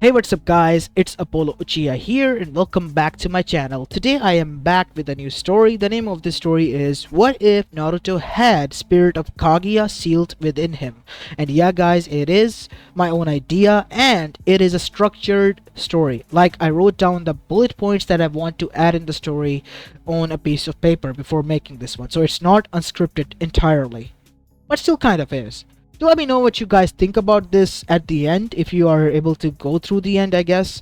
Hey, what's up guys, it's Apollo Uchiha here and welcome back to my channel. Today I am back with a new story. The name of this story is What If Naruto Had Spirit of Kaguya Sealed Within Him? And yeah guys, it is my own idea and it is a structured story. Like I wrote down the bullet points that I want to add in the story on a piece of paper before making this one. So it's not unscripted entirely, but still kind of is. Do let me know what you guys think about this at the end, if you are able to go through the end, I guess.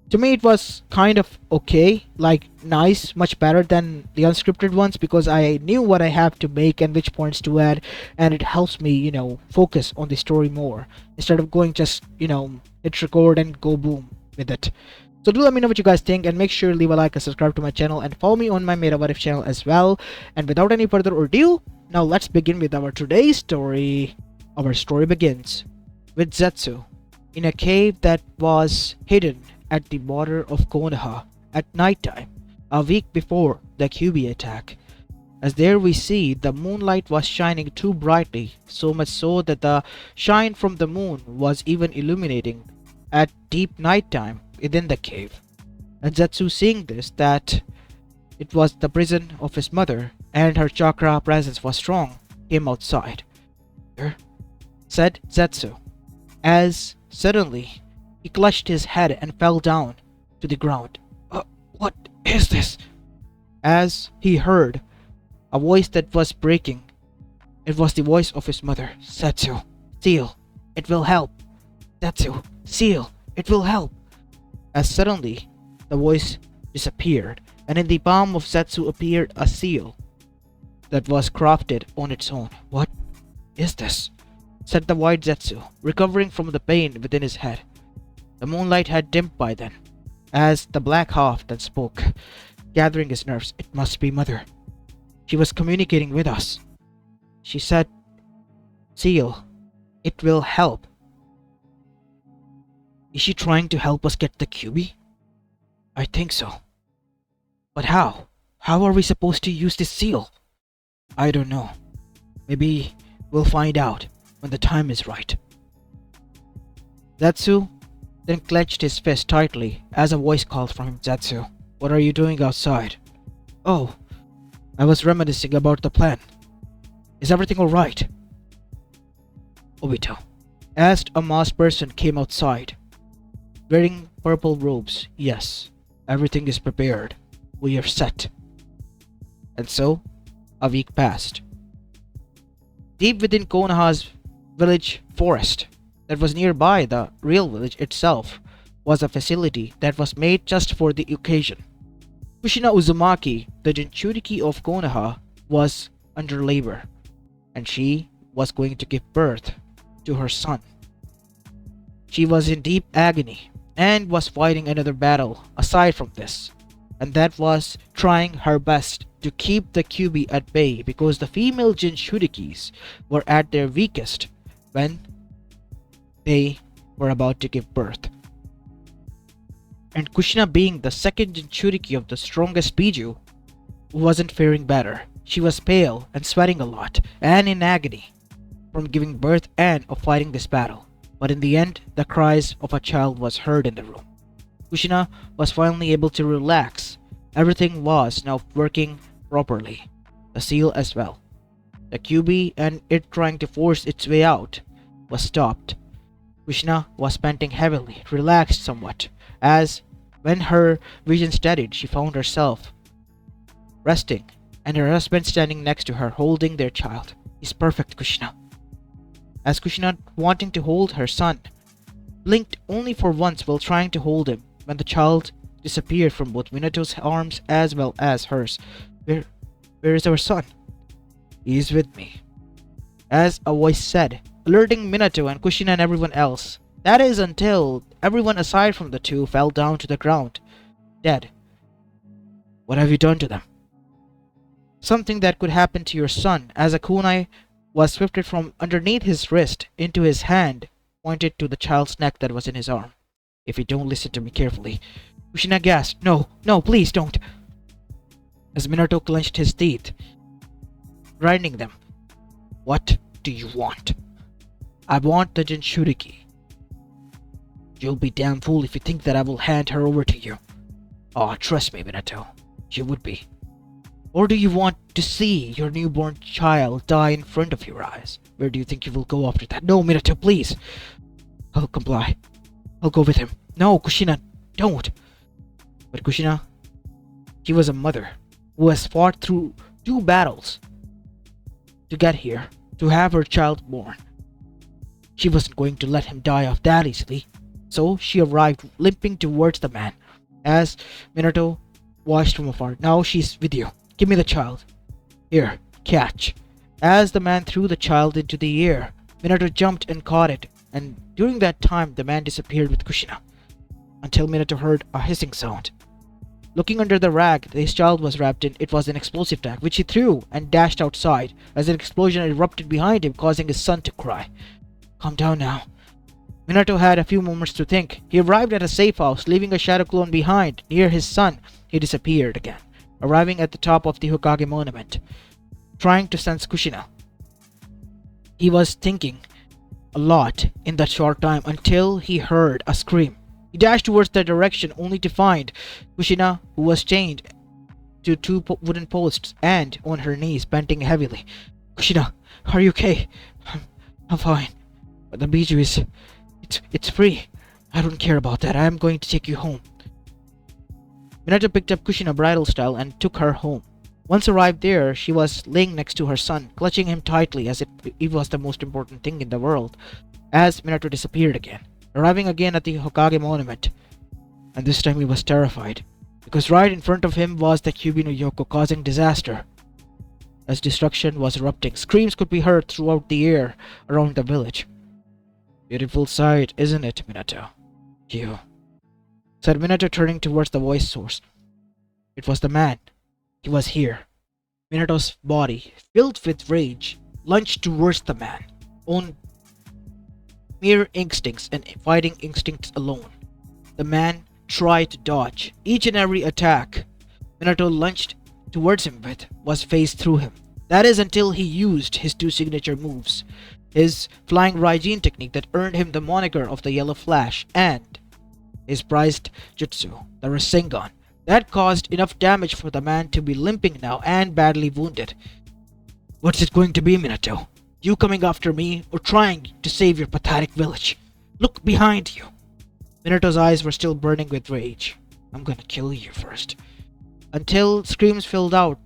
To me, it was kind of okay, like nice, much better than the unscripted ones because I knew what I have to make and which points to add, and it helps me, focus on the story more instead of going just, hit record and go boom with it. So do let me know what you guys think and make sure to leave a like and subscribe to my channel and follow me on my Meta What If channel as well. And without any further ado, now let's begin with our today's story. Our story begins with Zetsu in a cave that was hidden at the border of Konoha at nighttime, a week before the Kyuubi attack. As there we see the moonlight was shining too brightly, so much so that the shine from the moon was even illuminating at deep nighttime within the cave. And Zetsu seeing this that it was the prison of his mother and her chakra presence was strong, came outside. Said Zetsu, as suddenly he clutched his head and fell down to the ground. What is this? As he heard a voice that was breaking. It was the voice of his mother. Zetsu, seal, it will help. Zetsu, seal, it will help. As suddenly the voice disappeared, and in the palm of Zetsu appeared a seal that was crafted on its own. What is this? Said the white Zetsu, recovering from the pain within his head. The moonlight had dimmed by then, as the black half then spoke, gathering his nerves. It must be Mother. She was communicating with us. She said, seal, it will help. Is she trying to help us get the Kyuubi? I think so. But how? How are we supposed to use this seal? I don't know. Maybe we'll find out when the time is right. Zetsu then clenched his fist tightly as a voice called from him. Zetsu, what are you doing outside? Oh, I was reminiscing about the plan. Is everything alright? Obito asked a masked person came outside, wearing purple robes. Yes, everything is prepared. We are set. And so, a week passed. Deep within Konoha's village forest that was nearby the real village itself was a facility that was made just for the occasion. Kushina Uzumaki, the Jinchuriki of Konoha, was under labor, and she was going to give birth to her son. She was in deep agony and was fighting another battle aside from this, and that was trying her best to keep the Kyuubi at bay because the female Jinchurikis were at their weakest when they were about to give birth. And Kushina, being the second Jinchuriki of the strongest Biju, wasn't faring better. She was pale and sweating a lot and in agony from giving birth and of fighting this battle. But in the end, the cries of a child was heard in the room. Kushina was finally able to relax. Everything was now working properly. The seal as well. The Kyuubi and it trying to force its way out was stopped. Kushina was panting heavily, relaxed somewhat, as when her vision steadied, she found herself resting and her husband standing next to her holding their child. He's perfect, Kushina. As Kushina, wanting to hold her son, blinked only for once while trying to hold him when the child disappeared from both Minato's arms as well as hers. Where is our son? He is with me. As a voice said, alerting Minato and Kushina and everyone else. That is until everyone aside from the two fell down to the ground, dead. What have you done to them? Something that could happen to your son, as a kunai was swifted from underneath his wrist into his hand, pointed to the child's neck that was in his arm. If you don't listen to me carefully. Kushina gasped, No, please don't. As Minato clenched his teeth, grinding them. What do you want? I want the Jinchuriki. You'll be damn fool if you think that I will hand her over to you. Oh, trust me, Minato. You would be. Or do you want to see your newborn child die in front of your eyes? Where do you think you will go after that? No, Minato, please. I'll comply. I'll go with him. No, Kushina, don't. But Kushina, she was a mother who has fought through 2 battles to get here, to have her child born. She wasn't going to let him die off that easily. So she arrived limping towards the man as Minato watched from afar. Now she's with you. Give me the child. Here, catch. As the man threw the child into the air, Minato jumped and caught it, and during that time the man disappeared with Kushina, until Minato heard a hissing sound. Looking under the rag his child was wrapped in, it was an explosive tag, which he threw and dashed outside, as an explosion erupted behind him, causing his son to cry. Calm down now. Minato had a few moments to think. He arrived at a safe house, leaving a shadow clone behind. Near his son, he disappeared again, arriving at the top of the Hokage monument, trying to sense Kushina. He was thinking a lot in that short time until he heard a scream. He dashed towards that direction only to find Kushina, who was chained to 2 wooden posts and on her knees, panting heavily. Kushina, are you okay? I'm fine. But the Biju is... It's free. I don't care about that. I am going to take you home. Minato picked up Kushina bridal style and took her home. Once arrived there, she was laying next to her son, clutching him tightly as if he was the most important thing in the world, as Minato disappeared again, arriving again at the Hokage monument. And this time he was terrified, because right in front of him was the Kyuubi no Yoko, causing disaster. As destruction was erupting, screams could be heard throughout the air around the village. Beautiful sight, isn't it, Minato? You, said Minato, turning towards the voice source. It was the man. He was here. Minato's body, filled with rage, lunged towards the man, on mere instincts and fighting instincts alone. The man tried to dodge. Each and every attack Minato lunged towards him with was phased through him. That is until he used his 2 signature moves, his flying Raijin technique that earned him the moniker of the Yellow Flash, and his prized jutsu, the Rasengan, that caused enough damage for the man to be limping now and badly wounded. What's it going to be, Minato? You coming after me or trying to save your pathetic village? Look behind you. Minato's eyes were still burning with rage. I'm gonna kill you first. Until screams filled out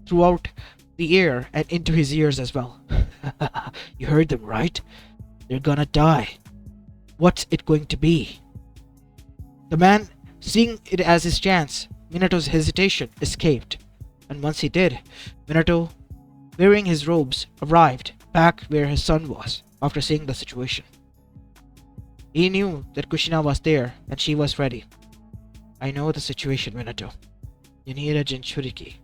throughout the air and into his ears as well. You heard them, right? They're gonna die. What's it going to be? The man, seeing it as his chance, Minato's hesitation escaped. And once he did, Minato, wearing his robes, arrived back where his son was after seeing the situation. He knew that Kushina was there and she was ready. I know the situation, Minato. You need a Jinchuriki.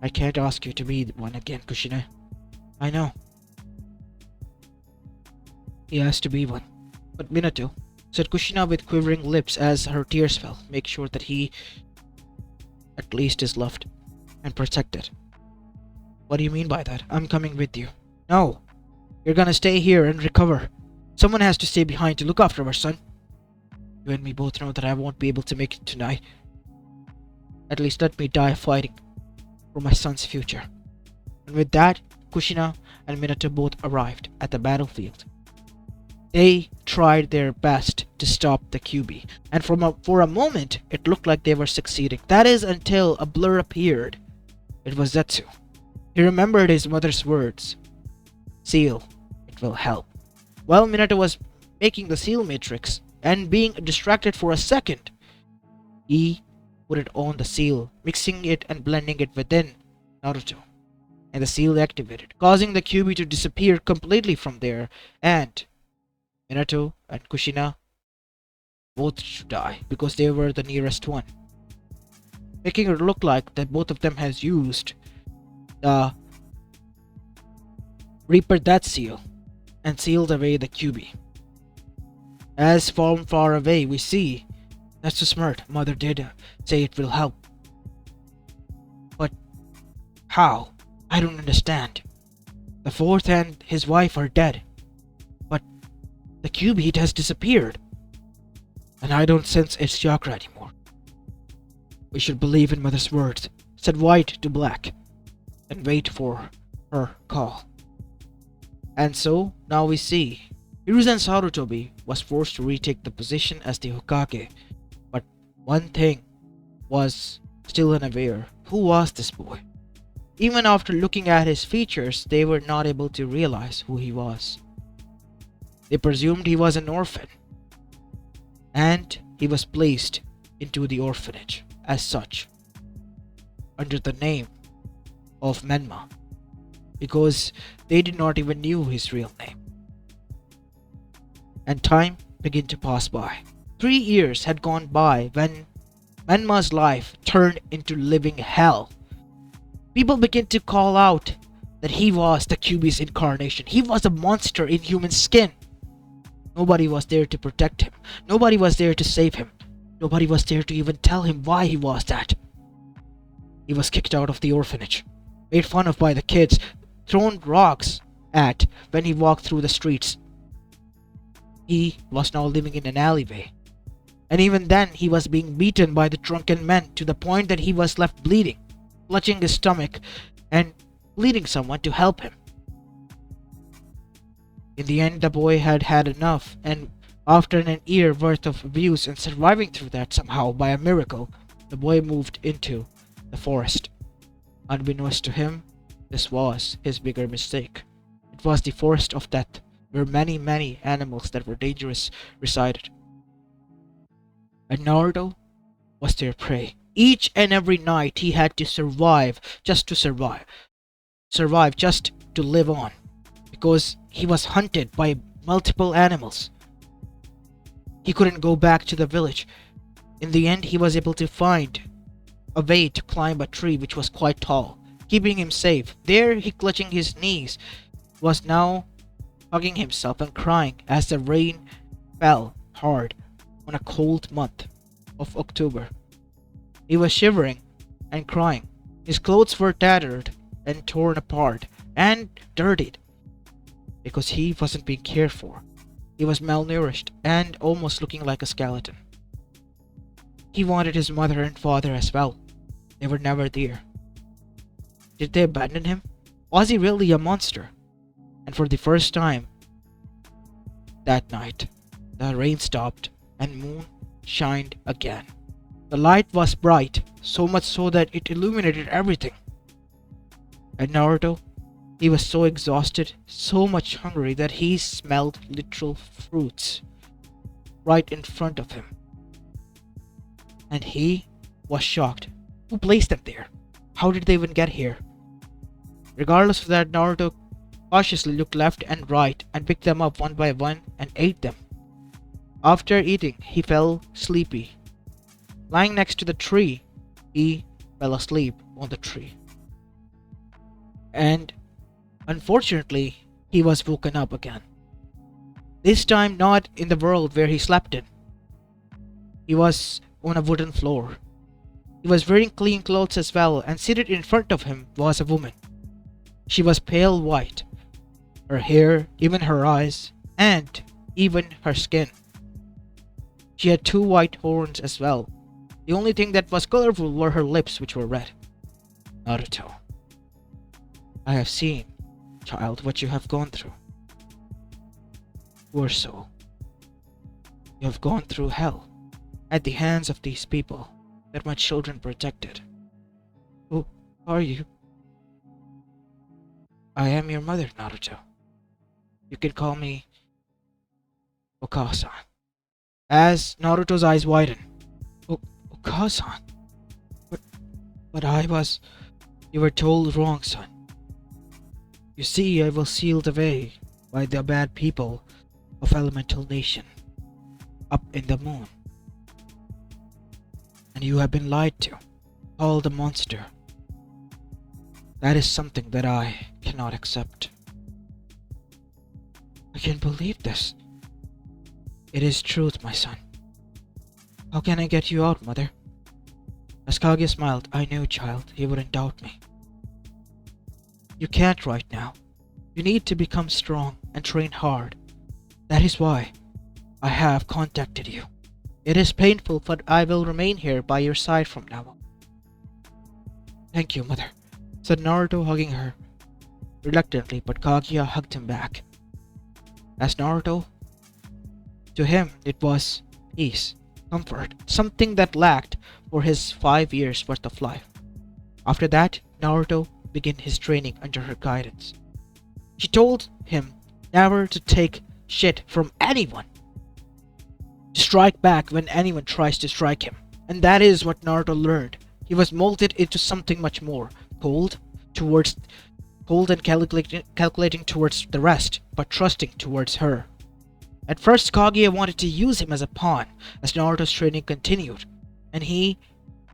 I can't ask you to be one again, Kushina. I know. He has to be one. But Minato, said Kushina with quivering lips as her tears fell, make sure that he at least is loved and protected. What do you mean by that? I'm coming with you. No. You're gonna stay here and recover. Someone has to stay behind to look after our son. You and me both know that I won't be able to make it tonight. At least let me die fighting for my son's future. And with that, Kushina and Minato both arrived at the battlefield. They tried their best to stop the Kyuubi, and for a moment it looked like they were succeeding. That is until a blur appeared. It was Zetsu. He remembered his mother's words. Seal, it will help. While Minato was making the seal matrix and being distracted for a second, he put it on the seal, mixing it and blending it within Naruto. And the seal activated, causing the Kyuubi to disappear completely from there, and Minato and Kushina both to die because they were the nearest one, making it look like that both of them has used the Reaper Death Seal and sealed away the Kyuubi. As from far away we see, that's so smart, mother did say it will help. But how? I don't understand. The fourth and his wife are dead. But The cube heat has disappeared, and I don't sense its chakra anymore. We should believe in Mother's words, said White to Black, and wait for her call. And so, now we see, Hiruzen Sarutobi was forced to retake the position as the Hokage, but one thing was still unaware. Who was this boy? Even after looking at his features, they were not able to realize who he was. They presumed he was an orphan, and he was placed into the orphanage as such, under the name of Menma, because they did not even knew his real name. And time began to pass by. 3 years had gone by when Menma's life turned into living hell. People began to call out that he was the Kyuubi's incarnation. He was a monster in human skin. Nobody was there to protect him. Nobody was there to save him. Nobody was there to even tell him why he was that. He was kicked out of the orphanage, made fun of by the kids, thrown rocks at when he walked through the streets. He was now living in an alleyway. And even then, he was being beaten by the drunken men to the point that he was left bleeding, clutching his stomach and pleading someone to help him. In the end, the boy had had enough, and after an year worth of abuse and surviving through that somehow by a miracle, the boy moved into the forest. Unbeknownst to him, this was his bigger mistake. It was the forest of death, where many animals that were dangerous resided. And Naruto was their prey. Each and every night he had to survive just to survive. Survive just to live on. Because he was hunted by multiple animals. He couldn't go back to the village. In the end, he was able to find a way to climb a tree which was quite tall, keeping him safe. There, he clutching his knees, was now hugging himself and crying as the rain fell hard on a cold month of October. He was shivering and crying. His clothes were tattered and torn apart and dirtied because he wasn't being cared for. He was malnourished and almost looking like a skeleton. He wanted his mother and father as well. They were never there. Did they abandon him? Was he really a monster? And for the first time that night, the rain stopped and moon shined again. The light was bright, so much so that it illuminated everything. And Naruto, he was so exhausted, so much hungry that he smelled literal fruits right in front of him. And he was shocked. Who placed them there? How did they even get here? Regardless of that, Naruto cautiously looked left and right and picked them up one by one and ate them. After eating, he fell sleepy. Lying next to the tree, he fell asleep on the tree. And unfortunately, he was woken up again. This time not in the world where he slept in. He was on a wooden floor. He was wearing clean clothes as well, and seated in front of him was a woman. She was pale white. Her hair, even her eyes, and even her skin. She had 2 white horns as well. The only thing that was colorful were her lips, which were red. Naruto, I have seen, child, what you have gone through. Poor soul. You have gone through hell at the hands of these people that my children protected. Who are you? I am your mother, Naruto. You can call me Okasan. As Naruto's eyes widened. Okasan? But I was... You were told wrong, son. You see, I was sealed away by the bad people of Elemental Nation up in the moon. And you have been lied to, called a monster. That is something that I cannot accept. I can't believe this. It is truth, my son. How can I get you out, mother? As Kaguya smiled, I knew, child, he wouldn't doubt me. You can't right now. You need to become strong and train hard. That is why I have contacted you. It is painful, but I will remain here by your side from now on. Thank you, mother, said Naruto, hugging her. Reluctantly, but Kaguya hugged him back. As Naruto, to him it was peace, comfort, something that lacked for his 5 years worth of life. After that, Naruto began his training under her guidance. She told him never to take shit from anyone, to strike back when anyone tries to strike him. And that is what Naruto learned. He was molded into something much more cold towards cold and calculating towards the rest, but trusting towards her. At first, Kaguya wanted to use him as a pawn as Naruto's training continued, and he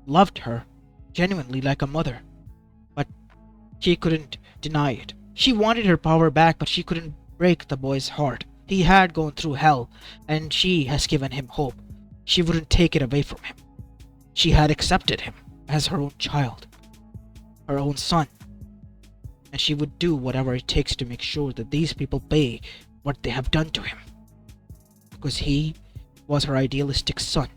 loved her genuinely like a mother. But she couldn't deny it. She wanted her power back, but she couldn't break the boy's heart. He had gone through hell, and she has given him hope. She wouldn't take it away from him. She had accepted him as her own child, her own son, and she would do whatever it takes to make sure that these people pay what they have done to him, because he was her idealistic son.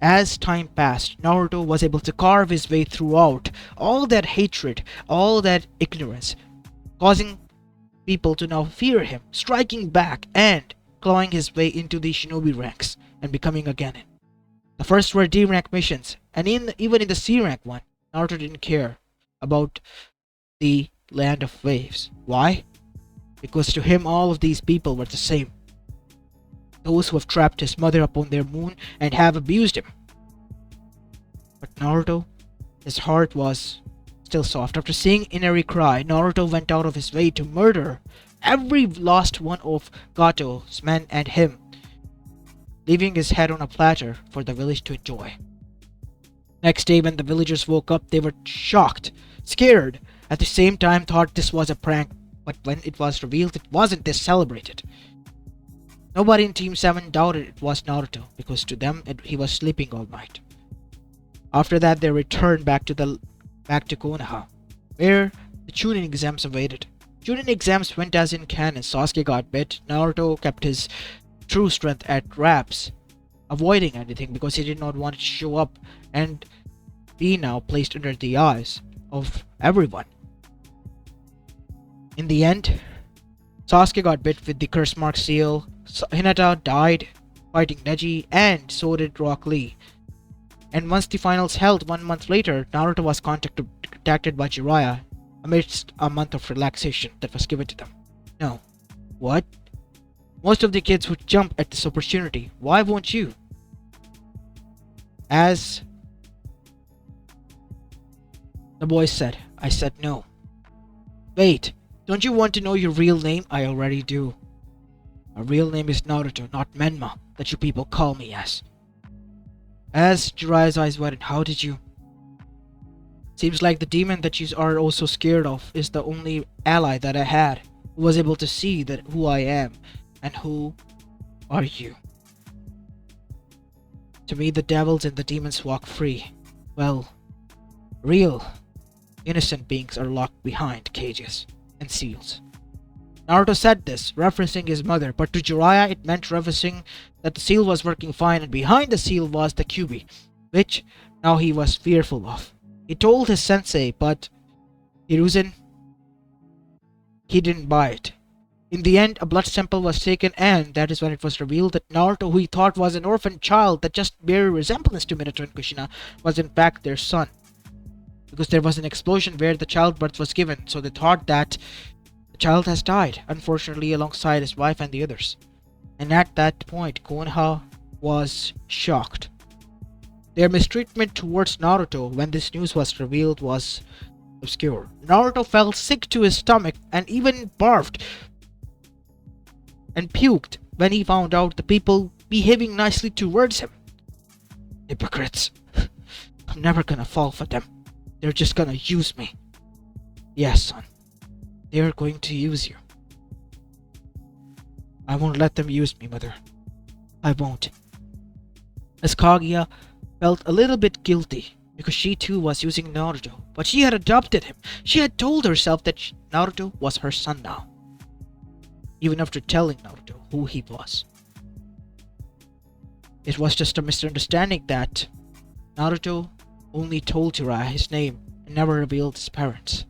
As time passed, Naruto was able to carve his way throughout all that hatred, all that ignorance, causing people to now fear him, striking back and clawing his way into the shinobi ranks and becoming a Genin. The first were D rank missions, and even in the C rank one, Naruto didn't care about the land of waves. Why? Because to him all of these people were the same. Those who have trapped his mother upon their moon and have abused him. But Naruto, his heart was still soft. After seeing Inari cry, Naruto went out of his way to murder every last one of Gato's men and him, leaving his head on a platter for the village to enjoy. Next day, when the villagers woke up, they were shocked, scared, at the same time thought this was a prank, but when it was revealed it wasn't, they celebrated. Nobody in Team 7 doubted it was Naruto, because to them he was sleeping all night. After that, they returned back to Konoha, where the Chunin exams awaited. Chunin exams went as in canon. Sasuke got bit. Naruto kept his true strength at wraps, avoiding anything because he did not want it to show up and be now placed under the eyes of everyone. In the end, Sasuke got bit with the curse mark seal, Hinata died fighting Neji, and so did Rock Lee. And once the finals held 1 month later, Naruto was contacted by Jiraiya amidst a month of relaxation that was given to them. No. What? Most of the kids would jump at this opportunity. Why won't you? As the boy said, I said no. Wait, don't you want to know your real name? I already do. My real name is Naruto, not Menma, that you people call me as. As Jiraiya's eyes widened, how did you? Seems like the demon that you are also scared of is the only ally that I had who was able to see that who I am and who are you. To me, the devils and the demons walk free. Well, real, innocent beings are locked behind cages and seals. Naruto said this, referencing his mother, but to Jiraiya it meant referencing that the seal was working fine and behind the seal was the Kyuubi, which now he was fearful of. He told his sensei, but Hiruzen, he didn't buy it. In the end, a blood sample was taken, and that is when it was revealed that Naruto, who he thought was an orphan child that just bare resemblance to Minato and Kushina, was in fact their son. Because there was an explosion where the childbirth was given, so they thought that the child has died, unfortunately, alongside his wife and the others. And at that point, Konoha was shocked. Their mistreatment towards Naruto when this news was revealed was obscure. Naruto felt sick to his stomach and even barfed and puked when he found out the people behaving nicely towards him. Hypocrites. I'm never gonna fall for them. They're just gonna use me. Yes, son. They're going to use you. I won't let them use me, mother. I won't. As Kaguya felt a little bit guilty because she too was using Naruto, but she had adopted him. She had told herself that Naruto was her son now. even after telling Naruto who he was. It was just a misunderstanding that Naruto only told Jiraiya his name and never revealed his parents.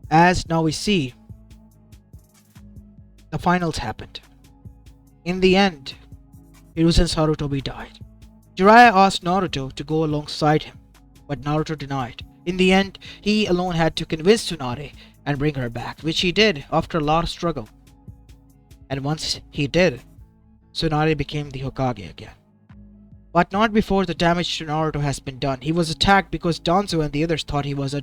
As now we see, the finals happened. In the end, Hiruzen Sarutobi died. Jiraiya asked Naruto to go alongside him, but Naruto denied. In the end, he alone had to convince Tsunade and bring her back, which he did after a lot of struggle. And once he did, Tsunade became the Hokage again. But not before the damage to Naruto has been done. He was attacked because Danzo and the others thought he was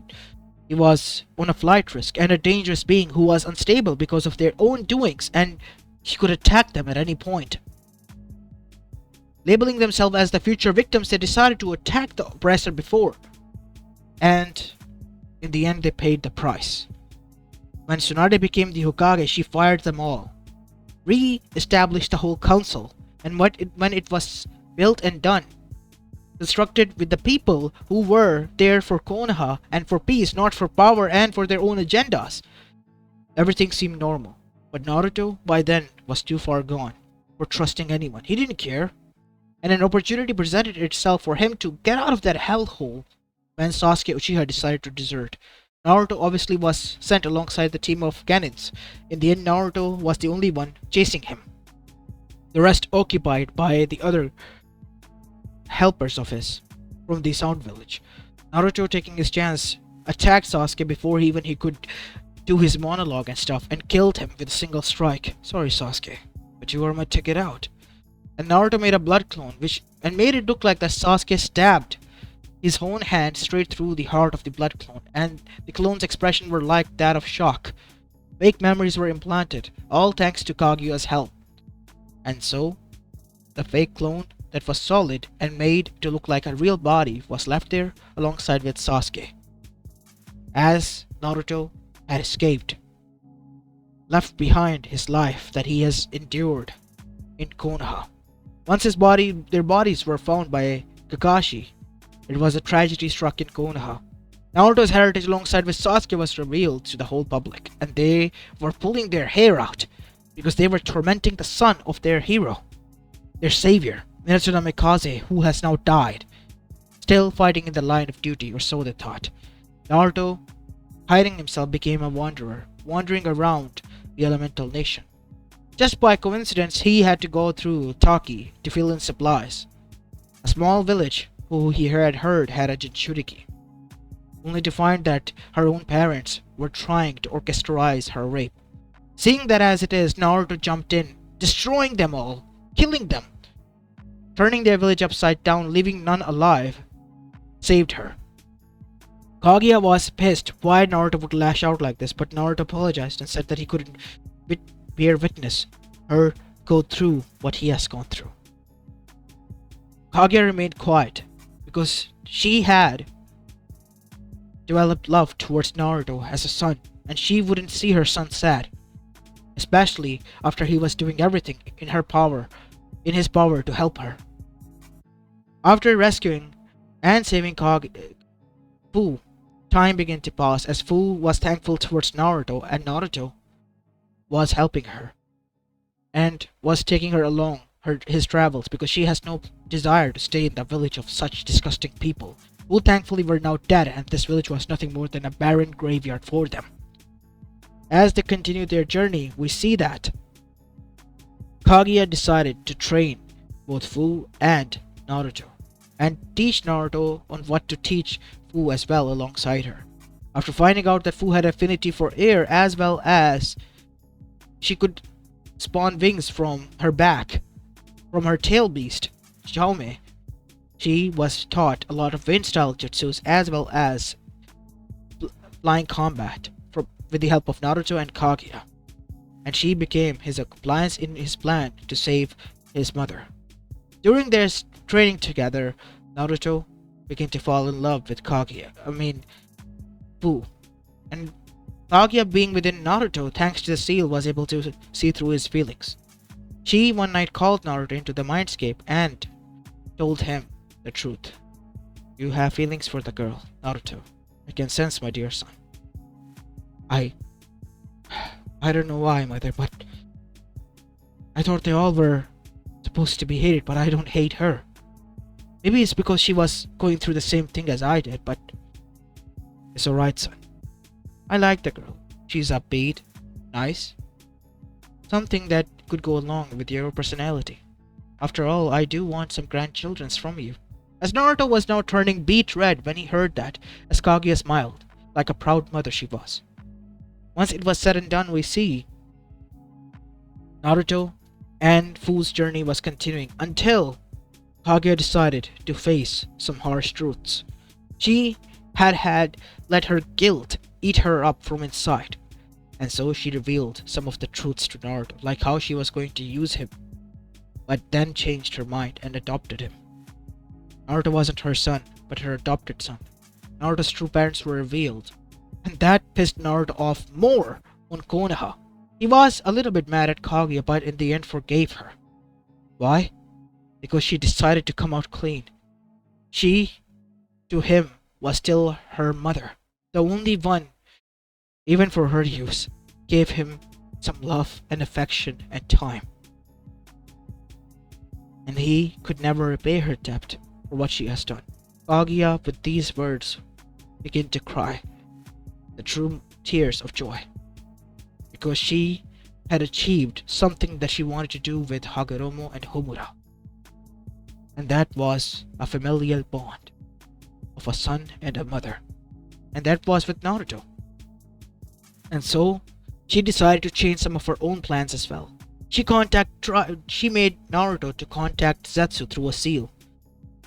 on a flight risk and a dangerous being who was unstable because of their own doings, and he could attack them at any point. Labeling themselves as the future victims, they decided to attack the oppressor before. And in the end, they paid the price. When Tsunade became the Hokage, she fired them all, re-established the whole council, and when it was built and done, constructed with the people who were there for Konoha and for peace, not for power and for their own agendas, everything seemed normal. But Naruto, by then, was too far gone for trusting anyone. He didn't care. And an opportunity presented itself for him to get out of that hellhole when Sasuke Uchiha decided to desert. Naruto obviously was sent alongside the team of Genins. In the end, Naruto was the only one chasing him. The rest occupied by the other helpers of his from the Sound Village. Naruto, taking his chance, attacked Sasuke before he could do his monologue and stuff, and killed him with a single strike. Sorry, Sasuke, but you are my ticket out. And Naruto made a blood clone, and made it look like that Sasuke stabbed his own hand straight through the heart of the blood clone, and the clone's expression were like that of shock. Fake memories were implanted, all thanks to Kaguya's help. And so, the fake clone that was solid and made to look like a real body was left there alongside with Sasuke. As Naruto had escaped, left behind his life that he has endured in Konoha. Once their bodies were found by Kakashi, it was a tragedy struck in Konoha. Naruto's heritage alongside with Sasuke was revealed to the whole public, and they were pulling their hair out because they were tormenting the son of their hero, their savior, Minato Namikaze, who has now died, still fighting in the line of duty, or so they thought. Naruto, hiding himself, became a wanderer, wandering around the elemental nation. Just by coincidence, he had to go through Taki to fill in supplies, a small village who he had heard had a Jinchuriki, only to find that her own parents were trying to orchestrate her rape. Seeing that as it is, Naruto jumped in, destroying them all, killing them, turning their village upside down, leaving none alive, saved her. Kaguya was pissed why Naruto would lash out like this, but Naruto apologized and said that he couldn't bear witness her go through what he has gone through. Kaguya remained quiet because she had developed love towards Naruto as a son, and she wouldn't see her son sad, especially after he was doing everything in his power to help her. After rescuing and saving Fu, time began to pass as Fu was thankful towards Naruto, and Naruto was helping her and was taking her along his travels because she has no desire to stay in the village of such disgusting people who thankfully were now dead, and this village was nothing more than a barren graveyard for them. As they continued their journey, we see that Kaguya decided to train both Fu and Naruto, and teach Naruto on what to teach Fu as well alongside her. After finding out that Fu had affinity for air, as well as she could spawn wings from her back, from her tail beast, Xiaome, she was taught a lot of wind style jutsus as well as flying combat with the help of Naruto and Kaguya, and she became his accomplice in his plan to save his mother. During their training together, Naruto began to fall in love with Fu, and Kaguya, being within Naruto thanks to the seal, was able to see through his feelings. She one night called Naruto into the mindscape and told him the truth. "You have feelings for the girl, Naruto. I can sense, my dear son. I don't know why, mother, but I thought they all were supposed to be hated, but I don't hate her. Maybe it's because she was going through the same thing as I did, but it's alright, son. I like the girl. She's upbeat, nice, something that could go along with your personality. After all, I do want some grandchildren from you. As Naruto was now turning beet red when he heard that, as Kaguya smiled, like a proud mother she was. Once it was said and done, we see Naruto and Fu's journey was continuing until Kaguya decided to face some harsh truths. She had let her guilt eat her up from inside, and so she revealed some of the truths to Naruto, like how she was going to use him, but then changed her mind and adopted him. Naruto wasn't her son, but her adopted son. Naruto's true parents were revealed, and that pissed Naruto off more on Konoha. He was a little bit mad at Kaguya, but in the end forgave her. Why? Because she decided to come out clean. She, to him, was still her mother, the only one, even for her use, gave him some love and affection and time. And he could never repay her debt for what she has done. Kaguya, with these words, began to cry, the true tears of joy, because she had achieved something that she wanted to do with Hagoromo and Homura, and that was a familial bond of a son and a mother, and that was with Naruto. And so she decided to change some of her own plans as well. She made Naruto to contact Zetsu through a seal.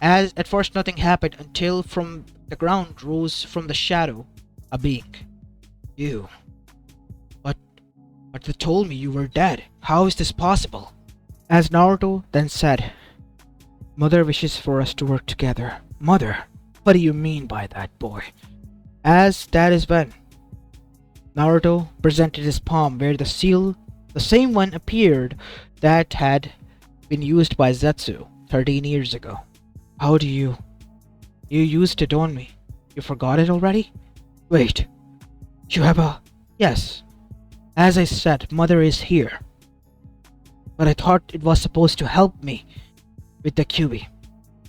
As at first nothing happened until from the ground rose from the shadow a being. You. But they told me you were dead. How is this possible? As Naruto then said, Mother wishes for us to work together. Mother? What do you mean by that, boy? As that is when Naruto presented his palm where the seal, the same one appeared that had been used by Zetsu 13 years ago. How do you used it on me. You forgot it already? Wait, you have a... Yes. As I said, Mother is here. But I thought it was supposed to help me with the Kyuubi.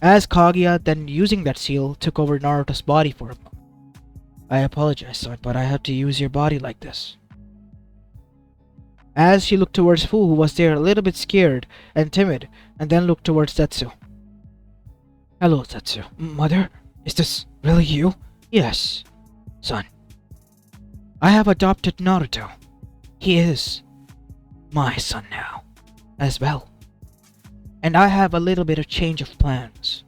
As Kaguya, then using that seal, took over Naruto's body for a moment. I apologize, son, but I have to use your body like this. As she looked towards Fu, who was there a little bit scared and timid, and then looked towards Zetsu. Hello, Zetsu. Mother? Is this really you? Yes, son. I have adopted Naruto. He is my son now, as well. And I have a little bit of change of plans.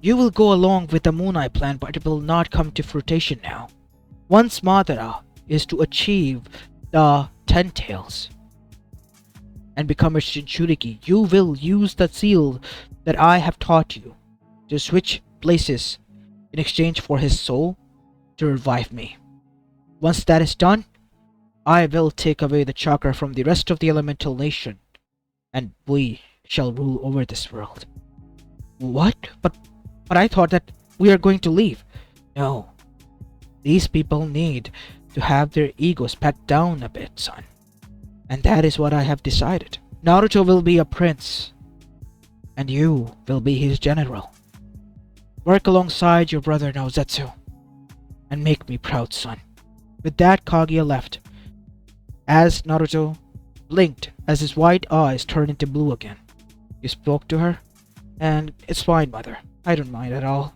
You will go along with the Moon Eye plan, but it will not come to fruition now. Once Madara is to achieve the 10 Tails and become a Shinchuriki, you will use the seal that I have taught you to switch places in exchange for his soul to revive me. Once that is done, I will take away the chakra from the rest of the elemental nation, and we shall rule over this world. What? But I thought that we are going to leave. No. These people need to have their egos pat down a bit, son. And that is what I have decided. Naruto will be a prince, and you will be his general. Work alongside your brother now, Zetsu, and make me proud, son. With that, Kaguya left, as Naruto blinked as his white eyes turned into blue again. You spoke to her? And it's fine, mother. I don't mind at all.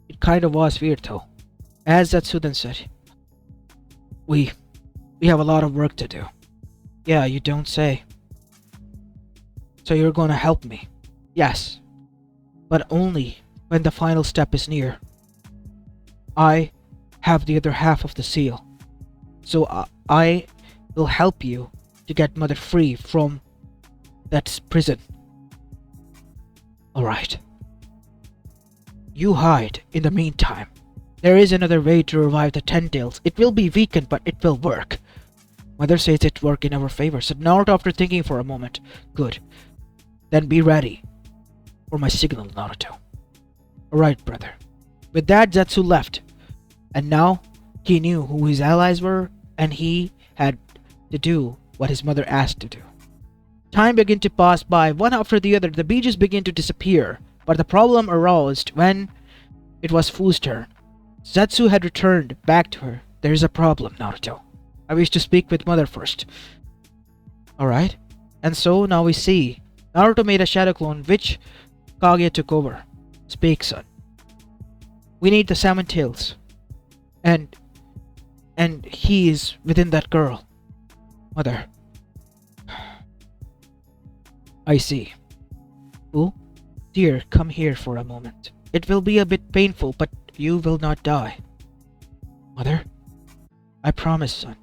It kind of was weird though. As Zetsu then said, We have a lot of work to do. Yeah, you don't say. So you're gonna help me? Yes. But only when the final step is near. I have the other half of the seal. So I will help you to get Mother free from that prison. Alright. You hide in the meantime. There is another way to revive the 10 Tails. It will be weakened, but it will work. Mother says it work in our favor, said Naruto after thinking for a moment. Good. Then be ready for my signal, Naruto. Alright, brother. With that, Zetsu left. And now, He knew who his allies were, and he had to do what his mother asked to do. Time began to pass by, one after the other. The beaches began to disappear, but the problem arose when it was Fu's turn. Zetsu had returned back to her. There is a problem, Naruto. I wish to speak with mother first. Alright. And so now we see Naruto made a shadow clone which Kaguya took over. Speak, son. We need the salmon tails. And he is within that girl. Mother. I see. Fu, dear, come here for a moment. It will be a bit painful, but you will not die. Mother? I promise, son.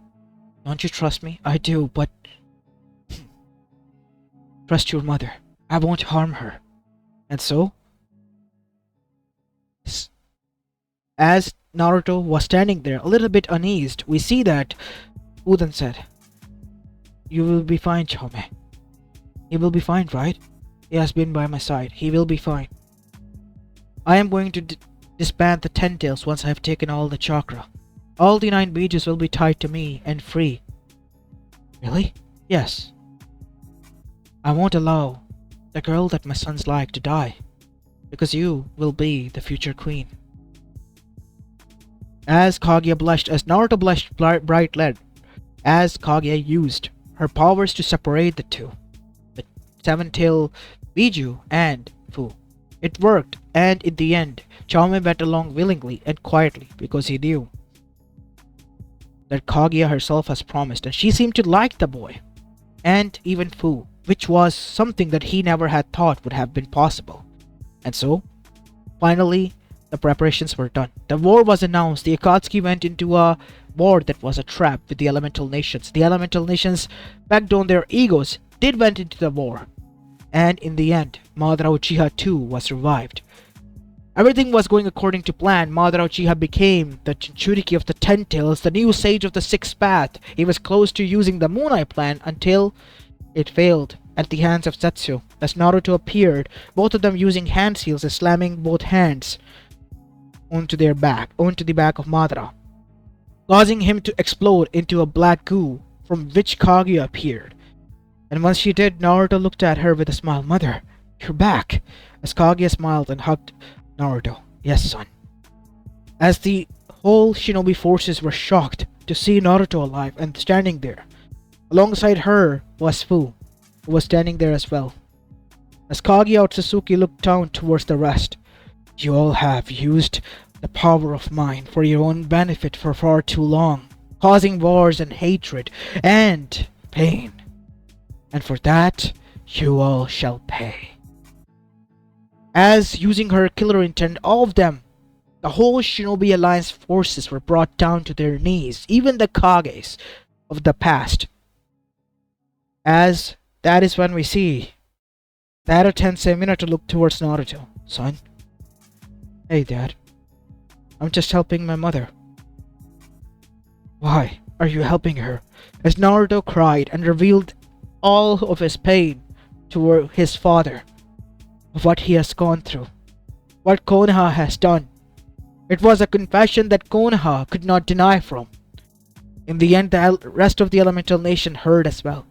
Don't you trust me? I do, but... Trust your mother. I won't harm her. And so? As Naruto was standing there, a little bit uneased, we see that Fu then said, You will be fine, Chome. He will be fine, right? He has been by my side. He will be fine. I am going to disband the 10 tails once I have taken all the chakra. All the 9 beaches will be tied to me and free. Really? Yes. I won't allow the girl that my sons like to die, because you will be the future queen. As Kaguya blushed, as Naruto blushed bright red, as Kaguya used her powers to separate the two, the 7-tail Biju and Fu. It worked, and in the end, Chaume went along willingly and quietly because he knew that Kaguya herself has promised, and she seemed to like the boy, and even Fu, which was something that he never had thought would have been possible. And so, finally, the preparations were done. The war was announced. The Akatsuki went into a war that was a trap with the elemental nations. The elemental nations, backed on their egos, did went into the war. And in the end, Madara Uchiha too was revived. Everything was going according to plan. Madara Uchiha became the Jinchuriki of the 10 tails, the new sage of the 6th path. He was close to using the Moon Eye plan until it failed at the hands of Zetsu. As Naruto appeared, both of them using hand seals and slamming both hands onto the back of Madara, causing him to explode into a black goo from which Kaguya appeared. And once she did, Naruto looked at her with a smile. Mother, you're back. As Kaguya smiled and hugged Naruto. Yes, son. As the whole shinobi forces were shocked to see Naruto alive and standing there. Alongside her was Fu, who was standing there as well. As Kaguya Otsutsuki looked down towards the rest, you all have used the power of mine for your own benefit for far too long, causing wars and hatred and pain. And for that, you all shall pay. As using her killer intent, all of them, the whole Shinobi Alliance forces were brought down to their knees, even the Kages of the past. As that is when we see Taira Tensei Minato look towards Naruto. Son? Hey, Dad. I'm just helping my mother. Why are you helping her? As Naruto cried and revealed all of his pain toward his father, of what he has gone through, what Konoha has done. It was a confession that Konoha could not deny from. In the end, the rest of the elemental nation heard as well.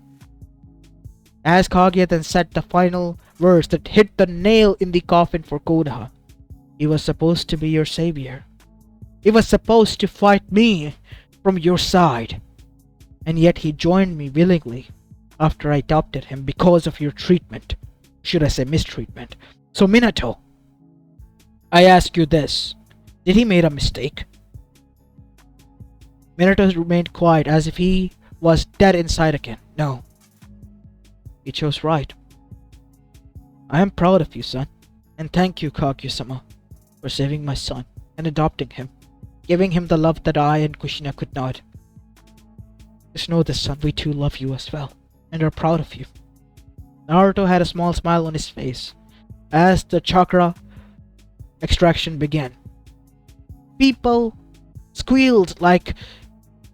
As Kaguya then said the final words that hit the nail in the coffin for Konoha. He was supposed to be your savior. He was supposed to fight me from your side. And yet he joined me willingly after I adopted him because of your treatment. Should I say mistreatment? So Minato, I ask you this. Did he make a mistake? Minato remained quiet as if he was dead inside again. No. He chose right. I am proud of you, son. And thank you, Kaguya-sama, for saving my son and adopting him, giving him the love that I and Kushina could not. Just know this, son, we too love you as well, and are proud of you. Naruto had a small smile on his face as the chakra extraction began. People squealed like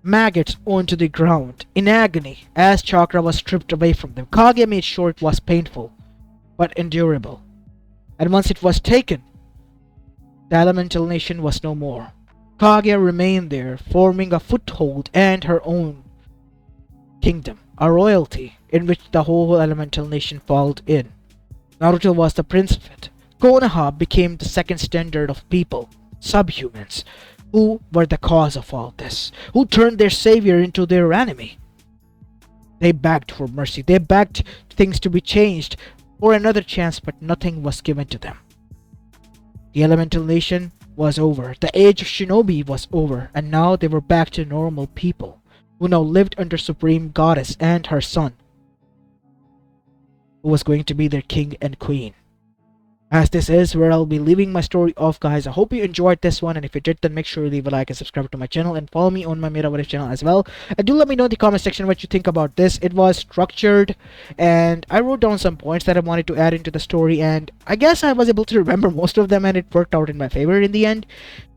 maggots onto the ground in agony as chakra was stripped away from them. Kaguya made sure it was painful, but endurable. And once it was taken, the elemental nation was no more. Kaguya remained there, forming a foothold and her own kingdom, a royalty in which the whole elemental nation followed in. Naruto was the prince of it. Konoha became the second standard of people, subhumans, who were the cause of all this, who turned their savior into their enemy. They begged for mercy, they begged things to be changed for another chance, but nothing was given to them. The elemental nation was over, the age of shinobi was over, and now they were back to normal people, who now lived under Supreme Goddess and her son, who was going to be their king and queen. As this is where I'll be leaving my story off, guys. I hope you enjoyed this one, and if you did, then make sure you leave a like and subscribe to my channel and follow me on my Mira What If channel as well. And do let me know in the comment section what you think about this. It was structured, and I wrote down some points that I wanted to add into the story, and I guess I was able to remember most of them, and it worked out in my favor in the end.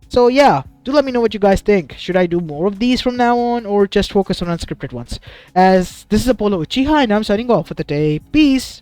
So yeah, do let me know what you guys think. Should I do more of these from now on, or just focus on unscripted ones? As this is Apollo Uchiha, and I'm signing off for the day. Peace!